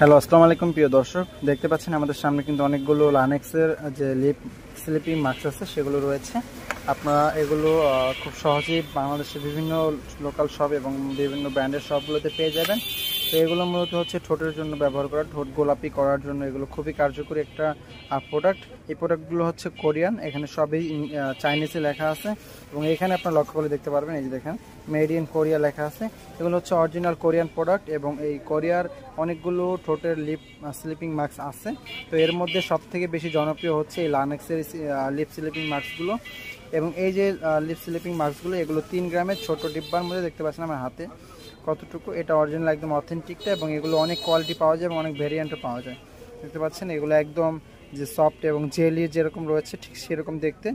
Hello, আসসালামু আলাইকুম প্রিয় দর্শক। দেখতে পাচ্ছেন আমাদের সামনে কিন্তু অনেকগুলো লানেক্সের যে লিপ স্লিপিং মাস্ক আছে সেগুলো রয়েছে। আপনারা এগুলো খুব সহজেই বাংলাদেশের বিভিন্ন লোকাল শপ এবং বিভিন্ন ব্র্যান্ডের শপগুলোতে পেয়ে যাবেন। তো এগুলো মূলত হচ্ছে ঠোঁটের জন্য ব্যবহার করা, ঠোঁট গোলাপি করার জন্য এগুলো খুবই কার্যকরী একটা প্রোডাক্ট। এই প্রোডাক্টগুলো হচ্ছে কোরিয়ান, এখানে সবই চাইনিজে লেখা আছে এবং এখানে আপনারা লক্ষ্য করে দেখতে পারবেন, এই যে দেখেন মেড ইন কোরিয়া লেখা আছে। এগুলো হচ্ছে অরিজিনাল কোরিয়ান প্রোডাক্ট এবং এই কোরিয়ার অনেকগুলো ঠোঁটের লিপ স্লিপিং মাস্ক আছে। তো এর মধ্যে সবথেকে বেশি জনপ্রিয় হচ্ছে এই লানেক্সের লিপ স্লিপিং মাস্কগুলো। এবং এই যে লিপ স্লিপিং মাস্কগুলো, এগুলো 3 গ্রামের ছোট ডিব্বার মধ্যে দেখতে পাচ্ছেন আমার হাতে কতটুকু, এটা অরিজিনাল একদম অথেন্টিকটা এবং এগুলো অনেক কোয়ালিটি পাওয়া যায় এবং অনেক ভেরিয়েন্টও পাওয়া যায়। দেখতে পাচ্ছেন এগুলো একদম যে সফট এবং জেলি যেরকম রয়েছে ঠিক সেরকম দেখতে,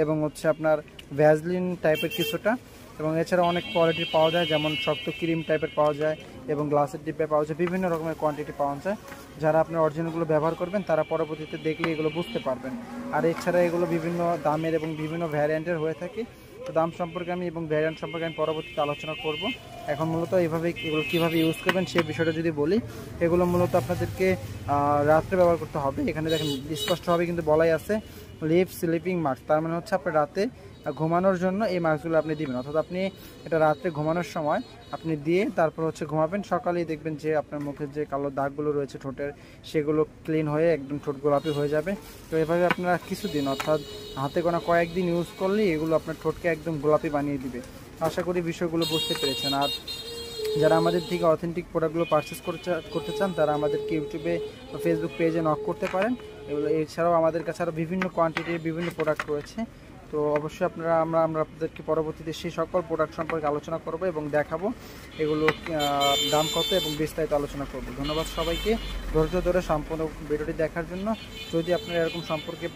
এবং হচ্ছে আপনার ভ্যাজলিন টাইপের কিছুটা, এবং এছাড়া অনেক কোয়ালিটি পাওয়া যায়, যেমন শক্ত ক্রিম টাইপের পাওয়া যায় এবং গ্লাসের ডিব্বে পাওয়া যায়, বিভিন্ন রকমের কোয়ান্টিটি পাওয়া যায়। যারা আপনার অরিজিনালগুলো ব্যবহার করবেন তারা পরবর্তীতে দেখলে এগুলো বুঝতে পারবেন। আর এছাড়া এগুলো বিভিন্ন দামের এবং বিভিন্ন ভ্যারিয়েন্টের হয়ে থাকে। তো দাম সম্পর্কে আমি এবং ভ্যারিয়েন্ট সম্পর্কে আমি পরবর্তীতে আলোচনা করব। এখন মূলত এইভাবে এগুলো কীভাবে ইউজ করবেন সেই বিষয়টা যদি বলি, এগুলো মূলত আপনাদেরকে রাত্রে ব্যবহার করতে হবে। এখানে দেখেন স্পষ্টভাবে কিন্তু বলাই আছে লিপ স্লিপিং মাস্ক, তার মানে হচ্ছে আপনার রাতে ঘুমানোর জন্য এই মাস্কগুলো আপনি দিবেন, অর্থাৎ আপনি এটা রাত্রে ঘুমানোর সময় আপনি দিয়ে তারপর হচ্ছে ঘুমাবেন। সকালেই দেখবেন যে আপনার মুখের যে কালো দাগগুলো রয়েছে ঠোঁটের, সেগুলো ক্লিন হয়ে একদম ঠোঁট গোলাপি হয়ে যাবে। তো এভাবে আপনারা কিছুদিন, অর্থাৎ হাতে গোনা কয়েকদিন ইউজ করলেই এগুলো আপনার ঠোঁটকে একদম গোলাপি বানিয়ে দিবে। আশা করি বিষয়গুলো বুঝতে পেরেছেন। আর যারা আমাদের থেকে অথেন্টিক প্রোডাক্টগুলো পারচেস করতে চান তারা আমাদেরকে ইউটিউবে বা ফেসবুক পেজে নক করতে পারেন। এগুলো এছাড়াও আমাদের কাছে আরও বিভিন্ন কোয়ান্টিটির বিভিন্ন প্রোডাক্ট রয়েছে। তো অবশ্যই আমরা আপনাদেরকে পরবর্তীতে সেই সকল প্রোডাক্ট সম্পর্কে আলোচনা করব এবং দেখাবো এগুলো দাম কত এবং বিস্তারিত আলোচনা করব। ধন্যবাদ সবাইকে ধৈর্য ধরে সম্পূর্ণ ভিডিওটি দেখার জন্য। যদি আপনারা এরকম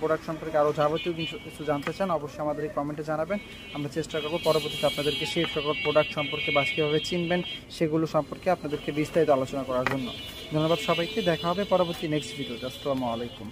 প্রোডাক্ট সম্পর্কে আরও যাবতীয় কিছু জানতে চান, অবশ্যই আমাদের এই কমেন্টে জানাবেন। আমরা চেষ্টা করব পরবর্তীতে আপনাদেরকে সেই সকল প্রোডাক্ট সম্পর্কে বা কীভাবে চিনবেন সেগুলো সম্পর্কে আপনাদেরকে বিস্তারিত আলোচনা করার জন্য। ধন্যবাদ সবাইকে, দেখা হবে পরবর্তী নেক্সট ভিডিওতে। আসসালামু আলাইকুম।